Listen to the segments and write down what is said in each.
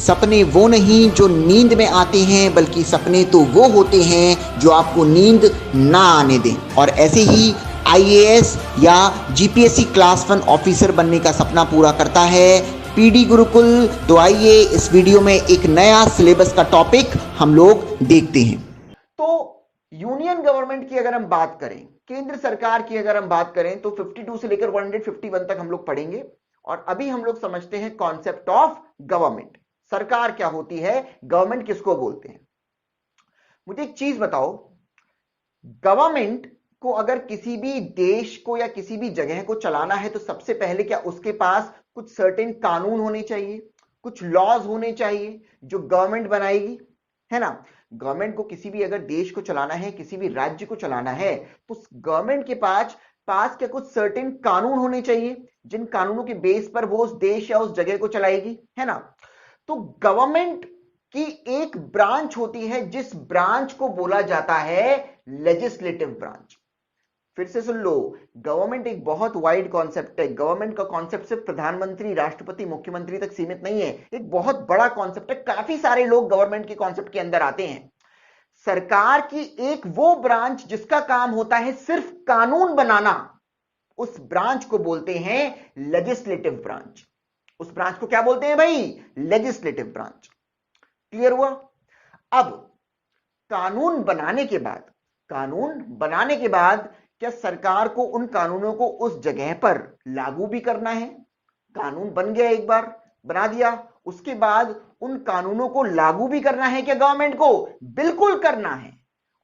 सपने वो नहीं जो नींद में आते हैं, बल्कि सपने तो वो होते हैं जो आपको नींद ना आने दें। और ऐसे ही आईएएस या जीपीएससी क्लास 1 ऑफिसर बनने का सपना पूरा करता है पीडी गुरुकुल। तो आइए इस वीडियो में एक नया सिलेबस का टॉपिक हम लोग देखते हैं। तो यूनियन गवर्नमेंट की अगर हम बात करें, केंद्र सरकार की अगर हम बात करें, तो 52 से लेकर 151 तक हम लोग पढ़ेंगे। और अभी हम लोग समझते हैं कॉन्सेप्ट ऑफ गवर्नमेंट। सरकार क्या होती है, गवर्नमेंट किसको बोलते हैं। मुझे एक चीज बताओ, गवर्नमेंट को अगर किसी भी देश को या किसी भी जगह को चलाना है तो सबसे पहले क्या उसके पास कुछ सर्टेन कानून होने चाहिए, कुछ लॉज होने चाहिए जो गवर्नमेंट बनाएगी, है ना। गवर्नमेंट को किसी भी अगर देश को चलाना है, किसी भी राज्य को चलाना है, तो गवर्नमेंट के पास क्या कुछ सर्टेन कानून होने चाहिए जिन कानूनों के बेस पर वो उस देश या उस जगह को चलाएगी, है ना। तो गवर्नमेंट की एक ब्रांच होती है जिस ब्रांच को बोला जाता है लेजिस्लेटिव ब्रांच। फिर से सुन लो, गवर्नमेंट एक बहुत वाइड कॉन्सेप्ट है। गवर्नमेंट का कॉन्सेप्ट सिर्फ प्रधानमंत्री, राष्ट्रपति, मुख्यमंत्री तक सीमित नहीं है, एक बहुत बड़ा कॉन्सेप्ट है। काफी सारे लोग गवर्नमेंट के कॉन्सेप्ट के अंदर आते हैं। सरकार की एक वो ब्रांच जिसका काम होता है सिर्फ कानून बनाना, उस ब्रांच को बोलते हैं लेजिस्लेटिव ब्रांच। उस ब्रांच को क्या बोलते हैं भाई, लेजिस्लेटिव ब्रांच। क्लियर हुआ। अब कानून बनाने के बाद क्या सरकार को उन कानूनों को उस जगह पर लागू भी करना है। कानून बन गया, एक बार बना दिया, उसके बाद उन कानूनों को लागू भी करना है क्या गवर्नमेंट को, बिल्कुल करना है।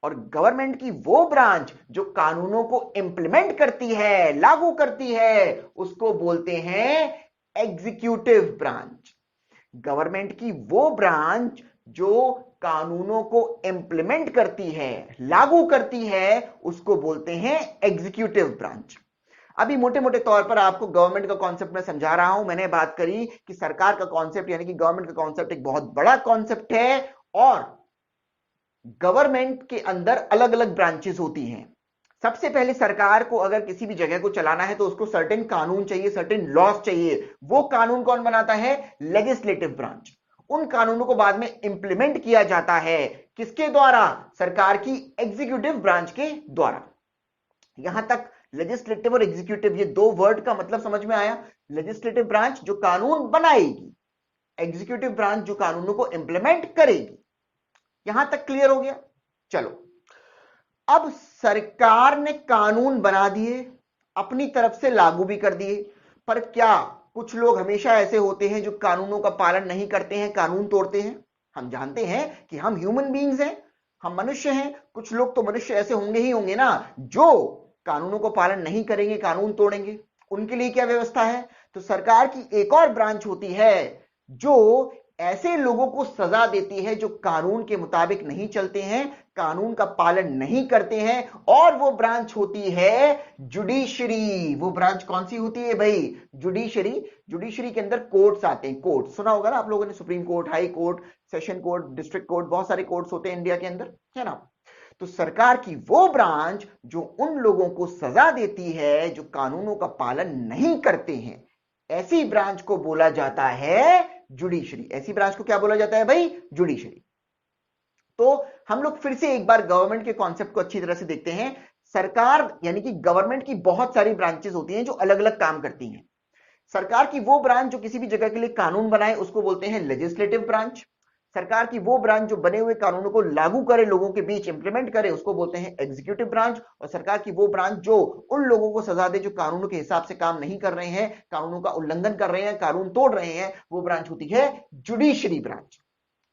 और गवर्नमेंट की वो ब्रांच जो कानूनों को इंप्लीमेंट करती है, लागू करती है, उसको बोलते हैं एग्जीक्यूटिव ब्रांच। गवर्नमेंट की वो ब्रांच जो कानूनों को इंप्लीमेंट करती है, लागू करती है, उसको बोलते हैं एग्जीक्यूटिव ब्रांच। अभी मोटे मोटे तौर पर आपको गवर्नमेंट का कॉन्सेप्ट मैं समझा रहा हूं। मैंने बात करी कि सरकार का कॉन्सेप्ट यानी कि गवर्नमेंट का कॉन्सेप्ट एक बहुत बड़ा कॉन्सेप्ट है और गवर्नमेंट के अंदर अलग अलग ब्रांचेस होती हैं। सबसे पहले सरकार को अगर किसी भी जगह को चलाना है तो उसको सर्टेन कानून चाहिए, सर्टेन लॉज चाहिए। वो कानून कौन बनाता है, लेजिस्लेटिव ब्रांच। उन कानूनों को बाद में इंप्लीमेंट किया जाता है किसके द्वारा, सरकार की एग्जीक्यूटिव ब्रांच के द्वारा। यहां तक लेजिस्लेटिव और एग्जीक्यूटिव ये दो वर्ड का मतलब समझ में आया। लेजिस्लेटिव ब्रांच जो कानून बनाएगी, एग्जीक्यूटिव ब्रांच जो कानूनों को इंप्लीमेंट करेगी। यहां तक क्लियर हो गया। चलो, अब सरकार ने कानून बना दिए, अपनी तरफ से लागू भी कर दिए, पर क्या कुछ लोग हमेशा ऐसे होते हैं जो कानूनों का पालन नहीं करते हैं, कानून तोड़ते हैं। हम जानते हैं कि हम ह्यूमन बीइंग्स हैं, हम मनुष्य हैं। कुछ लोग तो मनुष्य ऐसे होंगे ही होंगे ना जो कानूनों को पालन नहीं करेंगे, कानून तोड़ेंगे। उनके लिए क्या व्यवस्था है, तो सरकार की एक और ब्रांच होती है जो ऐसे लोगों को सजा देती है जो कानून के मुताबिक नहीं चलते हैं, कानून का पालन नहीं करते हैं। और वो ब्रांच होती है जुडिशरी। वो ब्रांच कौन सी होती है भाई, जुडिशरी। जुडिशरी के अंदर कोर्ट्स आते हैं। कोर्ट सुना होगा ना आप लोगों ने, supreme court, high court, session court, district court, बहुत सारे कोर्ट्स होते हैं इंडिया के अंदर, है ना। तो सरकार की वो ब्रांच जो उन लोगों को सजा देती है जो कानूनों का पालन नहीं करते हैं, ऐसी ब्रांच को बोला जाता है जुडिशरी। ऐसी ब्रांच को क्या बोला जाता है भाई, जुडिशरी। तो हम लोग फिर से एक बार गवर्नमेंट के कॉन्सेप्ट को अच्छी तरह से देखते हैं। सरकार यानी कि गवर्नमेंट की बहुत सारी ब्रांचेस होती हैं जो अलग अलग काम करती हैं। सरकार की वो ब्रांच जो किसी भी जगह के लिए कानून बनाए उसको बोलते हैं लेजिस्लेटिव ब्रांच। सरकार की वो ब्रांच जो बने हुए कानूनों को लागू करे, लोगों के बीच इंप्लीमेंट करे, उसको बोलते हैं एग्जीक्यूटिव ब्रांच। और सरकार की वो ब्रांच जो उन लोगों को सजा दे जो कानूनों के हिसाब से काम नहीं कर रहे हैं, कानूनों का उल्लंघन कर रहे हैं, कानून तोड़ रहे हैं, वो ब्रांच होती है जुडिशरी ब्रांच।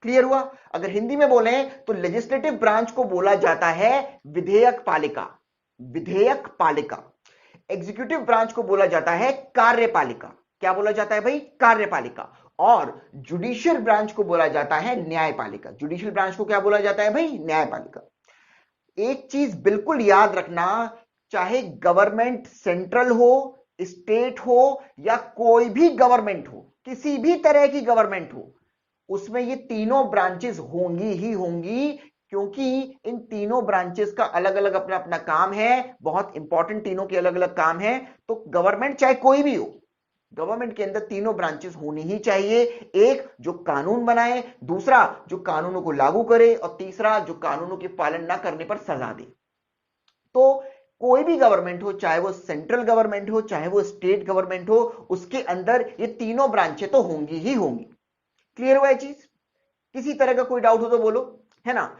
क्लियर हुआ। अगर हिंदी में बोले तो लेजिस्लेटिव ब्रांच को बोला जाता है विधेयक पालिका, विधेयक पालिका। एग्जीक्यूटिव ब्रांच को बोला जाता है कार्यपालिका। क्या बोला जाता है भाई, कार्यपालिका। और जुडिशियल ब्रांच को बोला जाता है न्यायपालिका। जुडिशियल ब्रांच को क्या बोला जाता है भाई, न्यायपालिका। एक चीज बिल्कुल याद रखना, चाहे गवर्नमेंट सेंट्रल हो, स्टेट हो या कोई भी गवर्नमेंट हो, किसी भी तरह की गवर्नमेंट हो, उसमें ये तीनों ब्रांचेस होंगी ही होंगी, क्योंकि इन तीनों ब्रांचेस का अलग अलग अपना अपना काम है। बहुत इंपॉर्टेंट, तीनों के अलग अलग काम है। तो गवर्नमेंट चाहे कोई भी हो, गवर्नमेंट के अंदर तीनों ब्रांचेस होनी ही चाहिए। एक जो कानून बनाए, दूसरा जो कानूनों को लागू करे, और तीसरा जो कानूनों के पालन ना करने पर सजा दे। तो कोई भी गवर्नमेंट हो, चाहे वो सेंट्रल गवर्नमेंट हो, चाहे वो स्टेट गवर्नमेंट हो, उसके अंदर ये तीनों ब्रांचें तो होंगी ही होंगी। क्लियर हुआ ये चीज? किसी तरह का कोई डाउट हो तो बोलो, है ना।